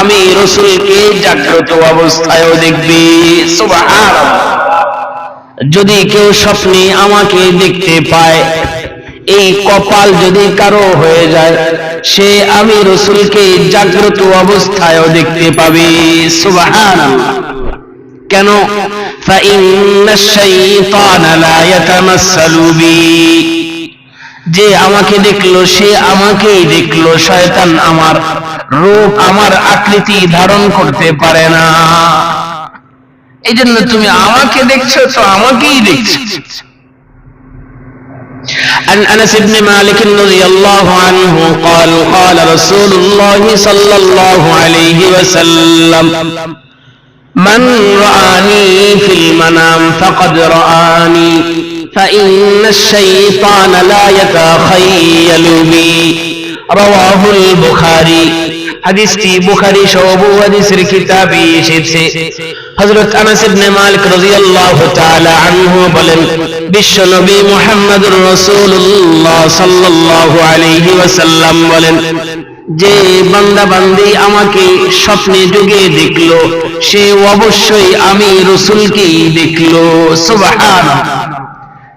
আমি রাসূলকে জাগ্রত অবস্থায়ও দেখবে। সুবহানাল্লাহ। যদি কেউ স্বপ্নে আমাকে দেখতে পায়, এই কপাল যদি কারো হয়ে যায়, সে আমি রাসূলকে জাগ্রত অবস্থায়ও দেখতে পাবে। সুবহানাল্লাহ। কেন? ফাইন্নাশ শাইতানা লা ইয়াতামাসসালু বি, যে আমাকে দেখলো সে আমাকেই দেখলো, শয়তান আমার রূপ আমার আকৃতি ধারণ করতে পারে না। এই জন্য তুমি আমাকে দেখছো তো আমাকেই দেখছো। عن أنس بن مالك رضي الله عنه قال قال رسول الله صلى الله عليه وسلم من رآني في المنام فقد رآني فإن الشيطان لا يتخيل بي رواه البخاري। হাদিসটি বুখারী সহ বহু হাদিসের কিতাবে এসেছে। হযরত আনাস ইবনে মালিক রাদিয়াল্লাহু তাআলা আনহু বলেন, বিশ্ব নবী মুহাম্মদুর রাসূলুল্লাহ সাল্লাল্লাহু আলাইহি ওয়াসাল্লাম বলেন, যে বান্দা বান্দি আমাকে স্বপ্নে যুগে দেখলো, সে অবশ্যই আমি রাসূলকেই দেখলো। সুবহানাল্লাহ।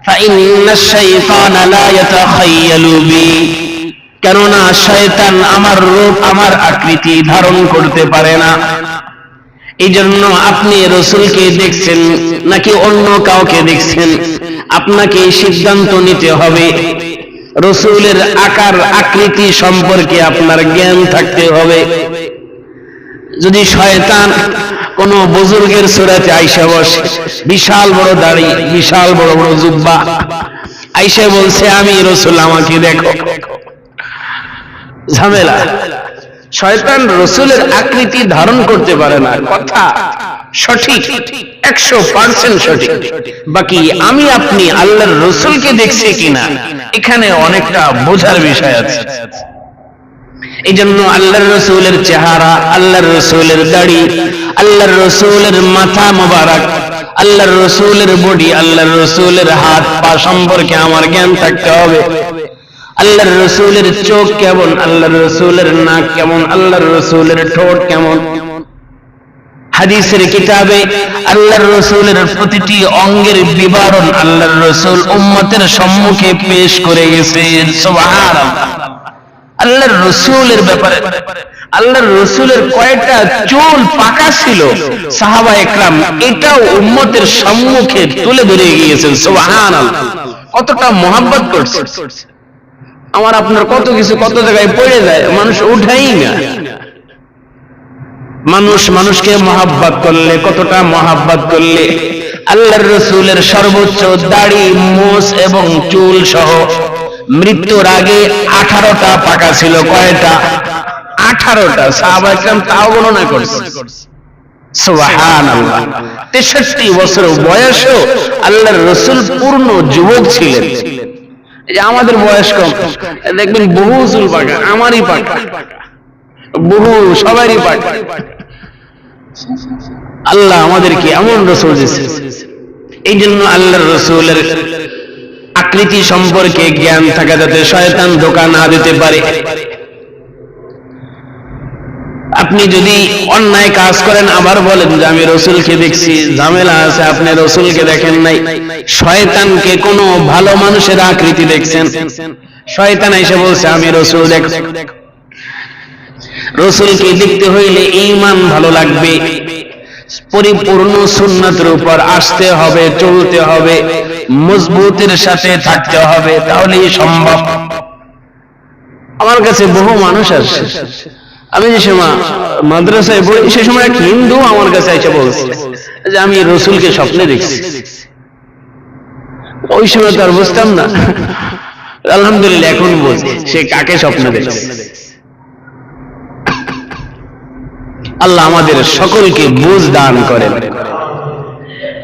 ফাইন্নাশ শাইতানা লা ইয়াতাখায়্যালু বি, কেননা শয়তান আমার রূপ আমার আকৃতি ধারণ করতে পারে না। এই জন্য আপনি রাসূলকে দেখছেন নাকি অন্য কাউকে দেখছেন, আপনাকে সিদ্ধান্ত নিতে হবে। রাসূলের আকার আকৃতি সম্পর্কে আপনার জ্ঞান থাকতে হবে। যদি শয়তান কোন বুজুর্গের সূরাতে আয়েশা বসে, বিশাল বড় দাড়ি, বিশাল বড় বড় জুব্বা, আয়েশা বলছে আমি রাসূল, আমাকে দেখো, ঝামেলা। শয়তান রাসূলের আকৃতি ধারণ করতে পারে না, কথা সঠিক, 100% সঠিক। বাকি আমি আপনি আল্লাহর রাসূলকে দেখছি কিনা, এখানে অনেকটা বোঝার বিষয় আছে। এই জন্য আল্লাহর রাসূলের চেহারা, আল্লাহর রাসূলের দাড়ি, আল্লাহর রাসূলের মাথা মোবারক, আল্লাহর রাসূলের বডি, আল্লাহর রাসূলের হাত পা সম্পর্কে আমার জ্ঞান থাকতে হবে। আল্লাহর রাসূলের চোখ কেমন, আল্লাহর রাসূলের নাক কেমন, আল্লাহর রাসূলের ঠোঁট কেমন। হাদিসের কিতাবে আল্লাহর রাসূলের প্রতিটি অঙ্গের বিবরণ আল্লাহর রাসূল উম্মতের সম্মুখে পেশ করে গেছেন। সুবহানাল্লাহ। আল্লাহর রাসূলের ব্যাপারে, আল্লাহর রাসূলের কয়টা চুল পাকা ছিল সাহাবায়ে কেরাম এটাও উম্মতের সম্মুখে তুলে ধরে গিয়েছেন। সুবহানাল্লাহ। কতটা মহব্বত করছে। আমার আপনার কত কিছু কত জায়গায় পড়ে যায়, মানুষ উঠাই না। মানুষ মানুষকে মহব্বত করলে, কতটা মহব্বত করলে আল্লাহর রাসূলের সর্বোচ্চ দাড়ি, মোছ এবং চুল সহ মৃত্যুর আগে 18টা পাকা ছিল। কয়টা? 18টা। সাহাবায়ে কেরাম তাও গণনা করছে। সুবহানাল্লাহ। 63 বছর বয়সেও আল্লাহর রাসূল পূর্ণ যুবক ছিলেন। এই যে আমাদের বয়স কম, দেখবেন বহু চুল পাকা, আমারই পাকা, বহু সবারই পাকা। আল্লাহ আমাদেরকে এমন রাসূল দিয়েছেন। এই জন্য আল্লাহর রাসূলের আকৃতি সম্পর্কে জ্ঞান থাকা, যাতে শয়তান ধোঁকা না দিতে পারে। আপনি যদি অন্যায় কাজ করেন আবার বলেন যে আমি রাসূলকে দেখছি, ঝামেলা আছে। আপনি রাসূলকে দেখেন নাই, শয়তানকে কোন ভালো মানুষের আকৃতি দেখছেন। শয়তান এসে বলছে আমি রাসূল দেখো। রাসূলকে দেখতে হইলে ঈমান ভালো লাগবে, পরিপূর্ণ সুন্নাতের উপর আসতে হবে, চলতে হবে, মজবুতের সাথে থাকতে হবে, তাহলেই সম্ভব। আমার কাছে বহু মানুষ আসে, আমি যে সময় মাদ্রাসায় পড়ি সে সময় এক হিন্দু আমার কাছে এসে বলছে যে আমি রাসূলকে স্বপ্নে দেখছি। ওই সময় তো আর বুঝতাম না, আলহামদুলিল্লাহ এখন বুঝি সে কাকে স্বপ্নে দেখছে। আল্লাহ আমাদের সকলকে বুঝ দান করেন।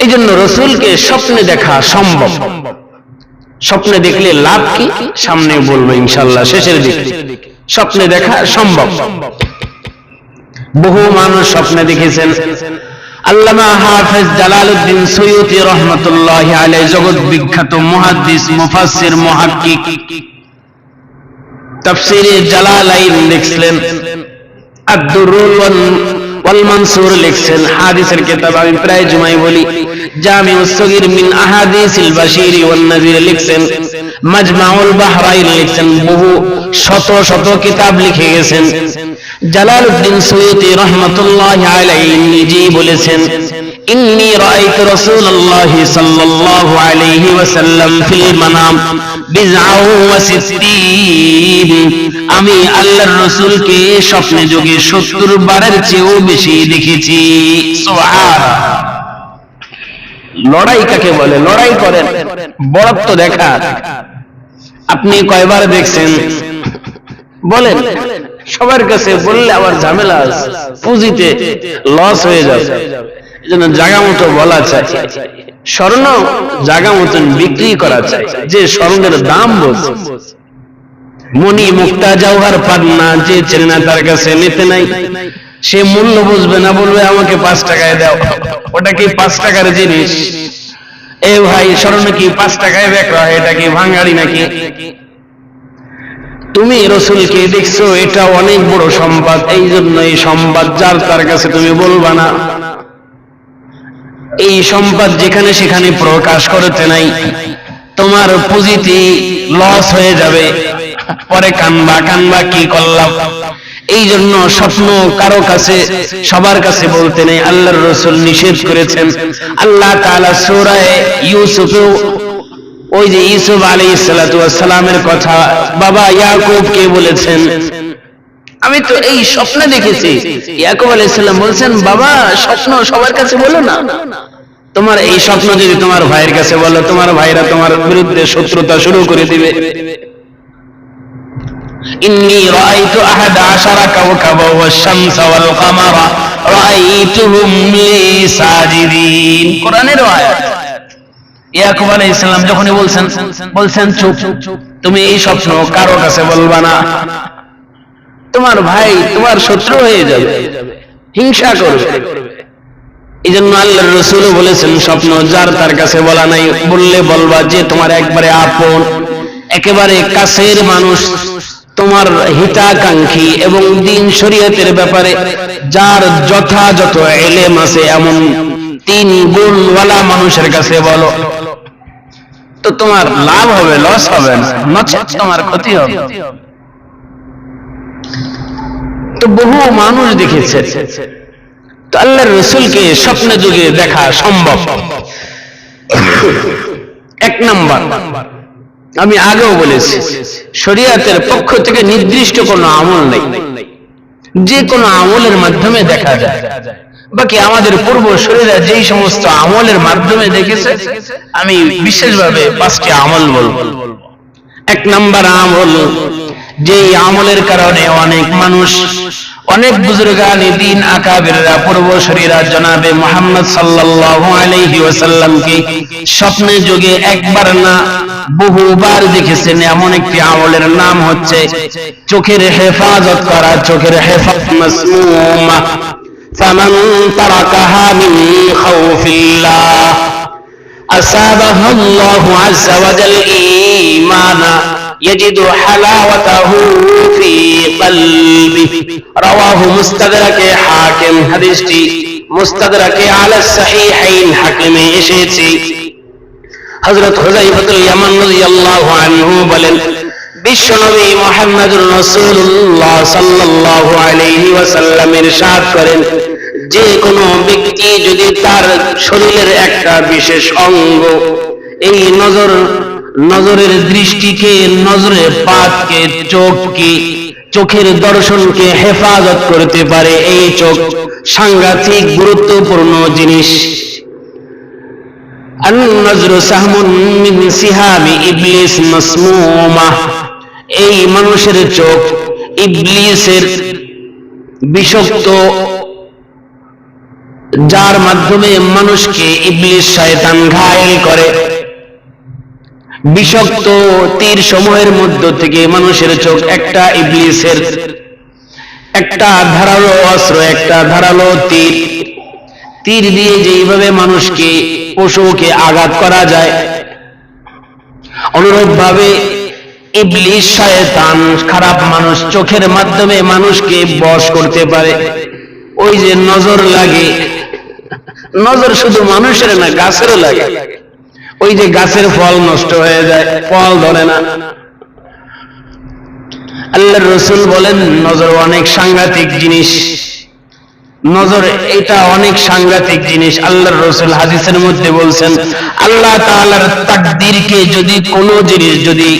এই জন্য রাসূলকে স্বপ্নে দেখা সম্ভব। স্বপ্নে দেখলে লাভ কি সামনে বলবো ইনশাআল্লাহ শেষের দিকে। স্বপ্নে দেখা সম্ভব। বহু মানুষ স্বপ্নে দেখেছেন। আল্লামা হাফেজ জালালউদ্দিন সুয়ুতী রাহমাতুল্লাহি আলাইহি জগৎ বিখ্যাত মুহাদ্দিস, মুফাসসির, মুহাক্কিক, তাফসীরে জালালাইন লিখলেন। আদ-দুরুল ওয়াল মানসুর লিখছেন, হাদিসের কিতাব আমি প্রায় জুমাই বলি। জামিউস সগীর মিন আহাদিসিল বাশীর ওয়ান নাযীর লিখছেন, মাজমাউল বাহরাইন লিখছেন, বহু শত শত কিতাব লিখে গেছেন। জালালউদ্দিন সুয়ুতী রাহমাতুল্লাহি আলাইহি নিজেই বলেছেন, ইন্নী রাআইতু রাসূলুল্লাহি সাল্লাল্লাহু আলাইহি ওয়াসাল্লাম ফিল মানাম বিজআউ ওয়া সিত্তিন, আমি আল্লাহর রাসূলকে স্বপ্নে যোগে 70 বারের চেয়েও বেশি দেখেছি। সুবহানাল্লাহ। লড়াই কাকে বলে? লড়াই করেন, বরত্ব দেখা। আপনি কয়বার দেখছেন বলেন? সবার কাছে বললে আবার ঝামেলা আছে, পুঁজিতে লস হয়ে যাবে। এজন্য জায়গা মতো বলা চাই, স্বর্ণ জায়গা মতন বিক্রি করা চাই, যে স্বর্ণের দাম বোঝে। মণি মুক্তা জওহর পান্না যে চেনে না তার কাছে নিতে নাই, সে মূল্য বুঝবে না, বলবে আমাকে 5 টাকায় দাও। ওটা কি 5 টাকার জিনিস? এ ভাই, স্বর্ণ কি 5 টাকায় বিক্রি হয়? এটা কি ভাঙাড়ি নাকি? তুমি রাসূলকে দেখছো, এটা অনেক বড় সম্পদ, এই জন্য এই সম্পদ যার তার কাছে তুমি বলবা না। এই সম্পদ যেখানে সেখানে প্রকাশ করতে নাই, তোমার পুঁজিতে লস হয়ে যাবে, পরে কানবা কানবা কি করলাম। এই জন্য স্বপ্ন কারো কাছে সবার কাছে বলতে নেই, আল্লাহর রাসূল নিষেধ করেছেন। আল্লাহ তাআলা সূরা ইউসুফে ওই যে ইউসুফ আলাইহিস সালাতু ওয়াস সালামের কথা বাবা ইয়াকুবকে বলেছেন, আমি তো এই স্বপ্ন দেখেছি। ইয়াকুব আলাইহিস সালাম বলছেন, বাবা স্বপ্ন সবার কাছে বলো না, তোমার এই স্বপ্ন যদি তোমার ভাইয়ের কাছে বলো, তোমার ভাইরা তোমার বিরুদ্ধে শত্রুতা শুরু করে দিবে। ইন্নী রাআইতু আহাদা আশারা কাওকাবা ওয়াশ শামসা ওয়াল কামারা রাআইতুহুম লি সাজিদিন। কোরআনের আয়াত। ইয়াকুব আলাইহিস সালাম যখনই বলছেন চুপ, তুমি এই স্বপ্ন কারো কাছে বলবা না, তোমার ভাই তোমার শত্রু হয়ে যাবে, হিংসা করবে। এই জন্য আল্লাহর রাসূল বলেছেন, স্বপ্ন যার তার কাছে বলা নাই, বললে বলবা যে তোমার একবারে আপন, একেবারে কাছের মানুষ, তোমার হিতাকাঙ্ক্ষী এবং দ্বীন শরীয়তের ব্যাপারে যার যথাযথ ইলম আছে এমন 3 গুণওয়ালা মানুষের কাছে বলো, তো তোমার লাভ হবে, লস হবে না, নচেত তোমার ক্ষতি হবে। তো বহু মানুষ দেখেছে, তো আল্লাহর রাসূলকে স্বপ্নে যুগে দেখা সম্ভব। 1 নাম্বার, আমি আগেও বলেছি, শরীয়তের পক্ষ থেকে নির্দিষ্ট কোনো আমল নেই, যে কোনো আমলের মাধ্যমে দেখা যায়। বাকি আমাদের পূর্বসূরীরা যেই সমস্ত আমলের মাধ্যমে দেখেছে, আমি বিশেষভাবে 5টি আমল বলবো। 1 নাম্বার আমল, যেই আমলের কারণে অনেক মানুষ, অনেক বুজুর্গানে দ্বীন আকাবিররা পূর্বসূরীরা জনাবে মুহাম্মদ সাল্লাল্লাহু আলাইহি ওয়াসাল্লামকে স্বপ্নে যোগে একবার না বহুবার দেখেছেন। এমন একটি আমলের নাম হচ্ছে চোখের হেফাজত করা, চোখের হেফাজত মাসমুমা। ফামান তারাকাহা মিন খাউফিল্লাহ আসাবাহু আল্লাহু আযজা ওয়া জাল ঈমানা ইয়াজিদু হালাওয়াতাহু ফি কলবি। রাওয়াহু মুস্তাদরাকে হাকিম। হাদিসটি মুস্তাদরাকে আলা সাহিহাইন হাকিমে এসেছে। হযরত হুযায়ফাতুল ইয়ামান রাদিয়াল্লাহু আনহু বলেন, বিশ্বনবী মুহাম্মদুর রাসূলুল্লাহ সাল্লাল্লাহু আলাইহি ওয়াসাল্লাম ইরশাদ করেন, যে কোনো ব্যক্তি যদি তার শরীরের একটা বিশেষ অঙ্গ, এই নজরের দৃষ্টিকে, নজরের পাতকে, চোখকে, চোখের দর্শনকে হেফাজত করতে পারে, এই চোখ সাংঘাতিক গুরুত্বপূর্ণ জিনিস। আন-নজরু সাহমুন মিন সিহাবি ইবলিস মাসমুমা। এই মানুষের চোখ ইবলিসের বিষাক্ত, যার মাধ্যমে মানুষকে ইবলিস শয়তান ঘায়েল করে। বিষাক্ত তীর সমূহের মধ্য থেকে মানুষের চোখ একটা ইবলিসের একটা ধারালো অস্ত্র, একটা ধারালো তীর। তীর দিয়ে যেইভাবে মানুষকে, পশুকে আঘাত করা যায়, অনুরূপ ভাবে ইবলিস শয়তান খারাপ মানুষ চোখের মাধ্যমে মানুষকে বশ করতে পারে। ওই যে নজর লাগে, নজর শুধু মানুষের না গাছেরও লাগে। ওই যে গাছের ফল নষ্ট হয়ে যায়, ফল ধরে না। আল্লাহর রাসূল বলেন নজর অনেক সাংঘাতিক জিনিস, নজর এটা অনেক সাংঘাতিক জিনিস। আল্লাহর রাসূল হাদিসের মধ্যে বলছেন আল্লাহ তাআলার তাকদীরকে যদি কোনো জিনিস যদি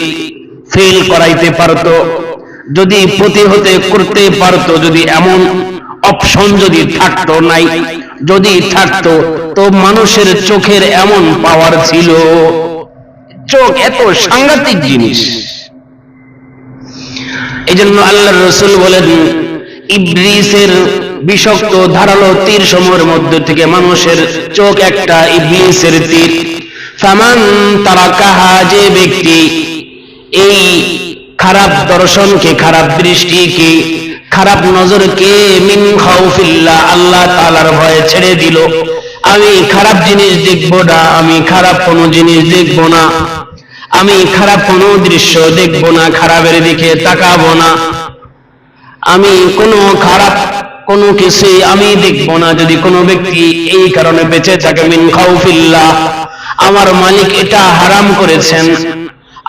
ফেল করাইতে পারতো, যদি প্রতিহত করতে পারতো, যদি এমন অপশন যদি থাকতো, নাই যদি থাকতো, তো মানুষের চোখের এমন পাওয়ার ছিল। চোখ এত সাংঘাতিক জিনিস। এই জন্য আল্লাহর রাসূল বলেন ইবলিসের বিষাক্ত ধারালো তীর সমূহের মধ্যে থেকে মানুষের চোখ একটা ইবলিসের তীর। ফামান তারাকাহা, যে ব্যক্তি এই খারাপ দর্শনকে, খারাপ দৃষ্টিকে, খারাপ নজরকে মিন খাউফিল্লাহ, আল্লাহ তাআলার ভয়ে ছেড়ে দিল। আমি খারাপ জিনিস দেখব না, আমি খারাপ কোনো জিনিস দেখব না, আমি খারাপ কোনো দৃশ্য দেখব না, খারাপের দিকে তাকাবো না, আমি কোনো খারাপ কোনো কিছু আমি দেখব না। যদি কোনো ব্যক্তি এই কারণে বেঁচে থাকে, মিন খাউফিল্লাহ, আমার মালিক এটা হারাম করেছেন,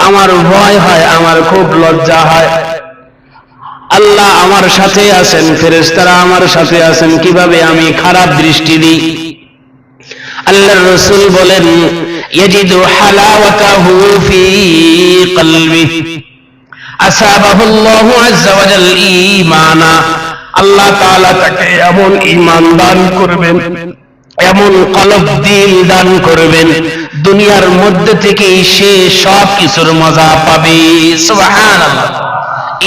আমার ভয় হয়, আমার খুব লজ্জা হয়, আল্লাহ আমার সাথে আছেন, ফেরেশতারা আমার সাথে আছেন, কিভাবে আমি খারাপ দৃষ্টি দিই। আল্লাহর রাসূল বলেন ইয়াজিদু হালাওয়াতাহু ফি কলবিহি আসাবাহুল্লাহু আযজা ওয়া জাল ঈমানা, আল্লাহ তাআলা তাকে এমন ঈমান দান করবেন, এমন কলব দিল দান করবেন, দুনিয়ার মধ্যে থেকে সে সব কিছুর মজা পাবে। সুবহানাল্লাহ।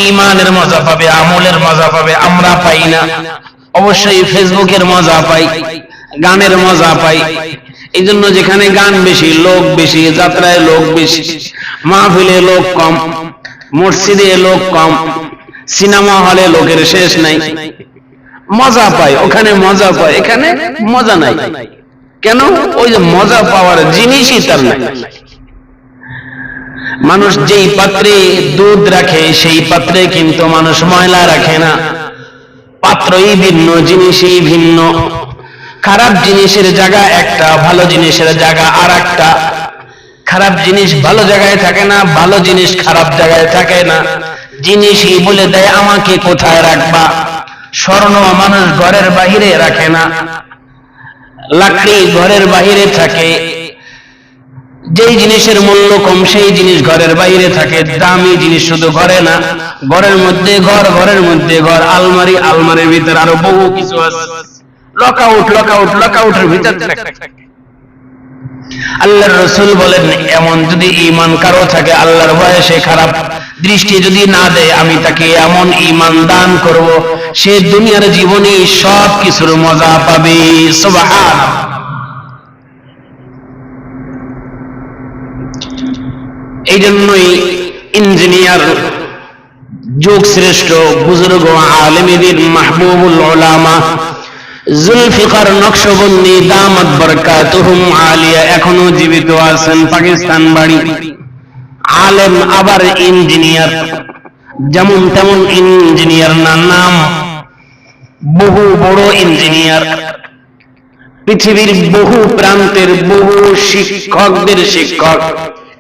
ঈমানের মজা পাবে, আমলের মজা পাবে। আমরা পাই না, অবশ্যই ফেসবুকের মজা পাই, গানের মজা পাই। এই জন্য যেখানে গান বেশি, লোক বেশি, যাত্রায় লোক বেশি, মাহফিলে লোক কম, মসজিদে লোক কম, সিনেমা হলে লোকের শেষ নাই। মজা পায় ওখানে, মজা পায় এখানে, মজা নাই। কেন? ওই যে মজা পাওয়ার জিনিসই তার নাই। মানুষ যেই পাত্রে দুধ রাখে সেই পাত্রে কিন্তু মানুষ ময়লা রাখে না। পাত্রই ভিন্ন, জিনিসই ভিন্ন। খারাপ জিনিসের জায়গা একটা, ভালো জিনিসের জায়গা আর একটা। খারাপ জিনিস ভালো জায়গায় থাকে না, ভালো জিনিস খারাপ জায়গায় থাকে না। জিনিসই বলে দেয় আমাকে কোথায় রাখবা। স্বর্ণ মানুষ ঘরের বাহিরে রাখে না, লাকড়ি ঘরের বাহিরে থাকে। যেই জিনিসের মূল্য কম সেই জিনিস ঘরের বাইরে থাকে। দামি জিনিস শুধু ঘরে না, ঘরের মধ্যে ঘর, ঘরের মধ্যে ঘর, আলমারি, আলমারির ভিতরে আরো বহু কিছু আছে। লকআউট, লকআউট, লকআউটের ভিতর থাকে। আল্লাহর রাসূল বলেন এমন যদি ঈমান কারো থাকে, আল্লাহর ভয়ে সে খারাপ দৃষ্টি যদি না দেয়, আমি তাকে এমন ঈমান দান করব, সে দুনিয়ার জীবনে সব কিছুর মজা পাবে। সুবহানাল্লাহ। এই জন্যই ইঞ্জিনিয়ার, যুগ শ্রেষ্ঠ বুজুর্গ আলেমীদের মাহবুবুল উলামা জুলফিকার নকশবন্দি দামাত বরকাতুহুম আলিয়া এখনো জীবিত আছেন, পাকিস্তান বাড়ি। আলেম আবার ইঞ্জিনিয়ার, যেমন তেমন ইঞ্জিনিয়ার না, নাম বহু বড় ইঞ্জিনিয়ার। পৃথিবীর বহু প্রান্তের বহু শিক্ষকদের শিক্ষক,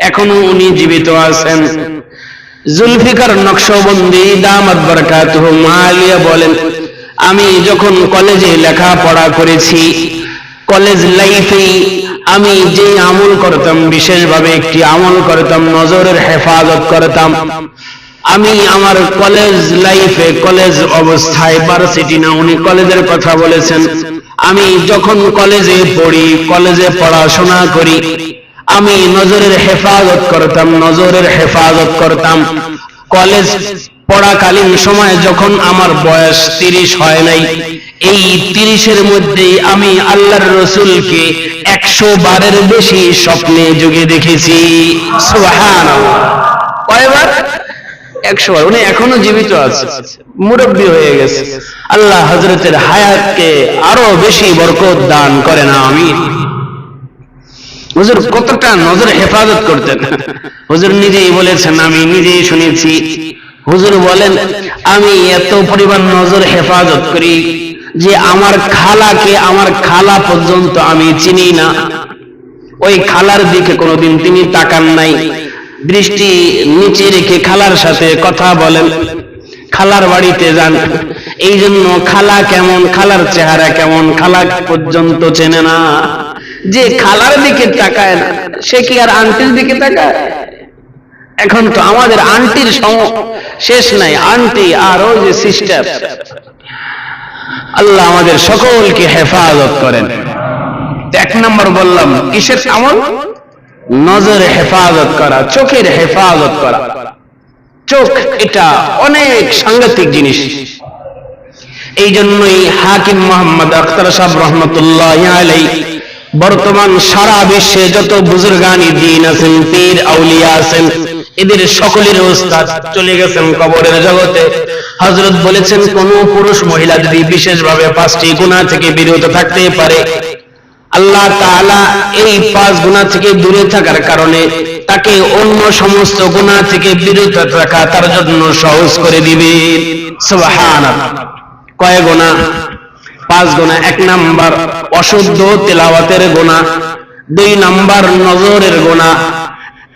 এখনো উনি জীবিত আছেন। জুলফিকার নকশবন্দি দামাত বরকাতুহুম আলিয়া বলেন আমি যখন কলেজে লেখাপড়া করেছি, কলেজ লাইফে আমি যে আমল করতাম, বিশেষভাবে একটি আমল করতাম, নজরের হেফাজত করতাম। আমি আমার কলেজ লাইফে, কলেজ অবস্থায়, ভার্সিটি না, উনি কলেজের কথা বলেছেন। আমি যখন কলেজে পড়ি, কলেজে পড়াশোনা করি, আমি নজরের হেফাজত করতাম, নজরের হেফাজত করতাম। কলেজ পড়াকালীন সময় যখন আমার বয়স 30 হয় নাই, এই 30-এর মধ্যে আমি আল্লাহর রাসূলকে 100 বারের বেশি স্বপ্নে যোগে দেখেছি। সুবহানাল্লাহ। কয়বার? 100 বার। উনি এখনো জীবিত আছে, মুরব্বী হয়ে গেছে। আল্লাহ হযরতের হায়াতকে আরো বেশি বরকত দান করেন, আমিন। হুজুর কতটা নজর হেফাজত করতেন, হুজুর নিজেই বলেছেন, আমি নিজেই শুনেছি। হুজুর বলেন, আমি এত পরিমাণ নজর হেফাজত করি যে আমার খালাকে, আমার খালা পর্যন্ত আমি চিনি না। ওই খালার দিকে কোনোদিন তিনি তাকান নাই, দৃষ্টি নিচে রেখে খালার সাথে কথা বলেন, খালার বাড়িতে যান। এই জন্য খালা কেমন, খালার চেহারা কেমন, খালা পর্যন্ত চেনে না। যে খালার দিকে তাকায় না, সে কি আর আন্টির দিকে তাকায়? এখন তো আমাদের আন্টির শেষ নাই, আন্টি আর ওই যে সিস্টার। আল্লাহ আমাদের সকলকে হেফাজত করেন। এক নম্বর বললাম কিসের আমল? নজরে হেফাজত করা, চোখের হেফাজত করা। চোখ এটা অনেক সাংঘাতিক জিনিস। এই জন্যই হাকিম মোহাম্মদ আখতার সাহেব রহমতুল্লাহ আলাইহি বর্তমান সারা বিশ্বে যত বুজুর্গানি দ্বীন আছেন, পীর আউলিয়া আছেন, এদের সকলের উস্তাদ চলে গেছেন কবরের জগতে। হযরত বলেছেন, কোন পুরুষ মহিলা যদি বিশেষভাবে 5টি গুনাহ থেকে বিরত থাকতে পারে, আল্লাহ তাআলা এই 5 গুনাহ থেকে দূরে থাকার কারণে তাকে অন্য সমস্ত গুনাহ থেকে বিরত থাকা তার জন্য সহজ করে দিবেন। সুবহানাল্লাহ। কয় গুনাহ? 5 গুনাহ। 1 নাম্বার অশুদ্ধ তেলাওয়াতের গুনাহ, 2 নাম্বার নজরের গুনাহ,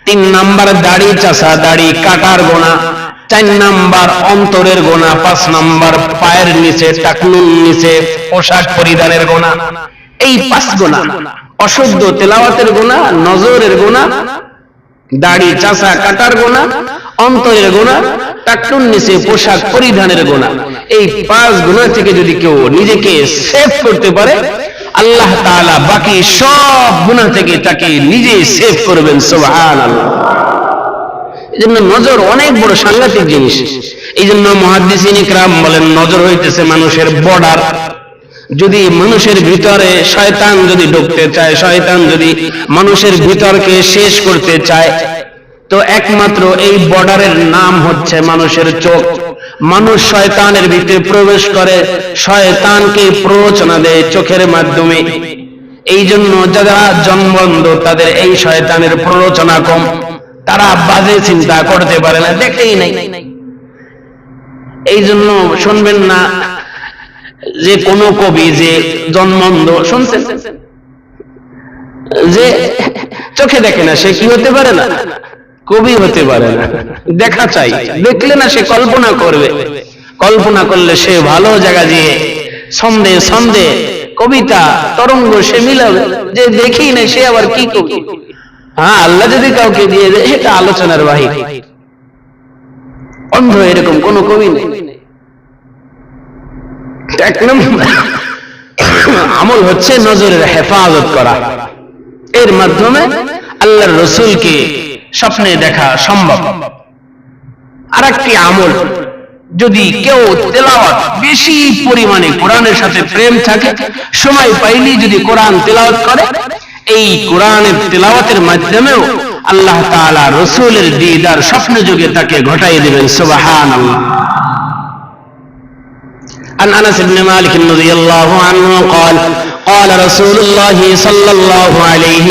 3 নাম্বার দাড়ি চাষা, দাড়ি কাটার গুনাহ, 4 নাম্বার অন্তরের গুনাহ, 5 নাম্বার পায়ের নিচে, টাকনুর নিচে পোশাক পরিধানের গুনাহ। এই 5 গুনাহ, অশুদ্ধ তেলাওয়াতের গুনাহ, নজরের গুনাহ, দাড়ি চাষা কাটার গুনাহ, অন্তরের গুনাহ, টাকনুর নিচে পোশাক পরিধানের গুনাহ। এই 5 গুনাহ থেকে যদি কেউ নিজেকে সেভ করতে পারে, আল্লাহ তাআলা বাকি সব গুনাহ থেকে তাকে নিজে সেভ করবেন। সুবহানাল্লাহ। এজন্য নজর অনেক বড় সাংঘাতিক জিনিস। এই জন্য মুহাদ্দিসিন ইকরাম বলেন, নজর হইতেছে মানুষের বর্ডার। যদি মানুষের ভিতরে শয়তান যদি ঢুকতে চায়, শয়তান যদি মানুষের ভিতরকে শেষ করতে চায়, তো একমাত্র এই বর্ডারের নাম হচ্ছে মানুষের চোখ। মানুষ শয়তানের ভিতরে প্রবেশ করে, শয়তানকে প্ররোচনা দেয় চোখের মাধ্যমে। এই জন্য যারা জন্মবন্ধ তাদের এই শয়তানের প্ররোচনা কম, তারা বাজে চিন্তা করতে পারে না, দেখেই নাই। এই জন্য শুনবেন না যে কোন কবি যে জন্মন্ধ, শুনছেন যে চোখে দেখে না, সে কি হতে পারে না? কবি হতে পারে না। দেখা চাই, দেখলে না সে কল্পনা করবে, কল্পনা করলে সে ভালো জায়গা দিয়ে ছন্দে ছন্দে কবিতা তরঙ্গ সে মিলাবে। যে দেখি না সে আবার কি কবি? হ্যাঁ, আল্লাহ যদি কাউকে দিয়ে দেয় এটা আলোচনার বাহির। অন্ধ এরকম কোন কবি নেই। এক নম্বর আমল হচ্ছে নজরের হেফাজত করা। এর মাধ্যমে আল্লাহর রাসূলকে স্বপ্নে দেখা সম্ভব। আরেকটি আমল, যদি কেউ তেলাওয়াত বেশি পরিমাণে কোরআনের সাথে প্রেম থাকে, সময় পাইলেই যদি কোরআন তেলাওয়াত করে, এই কোরআনের তেলাওয়াতের মাধ্যমেও আল্লাহ তাআলা রাসূলের দিদার স্বপ্নে যুগে তাকে ঘটাইয়ে দিবেন। সুবহানাল্লাহ। عن أنس بن مالك رضي الله عنه قال قال رسول الله صلى الله عليه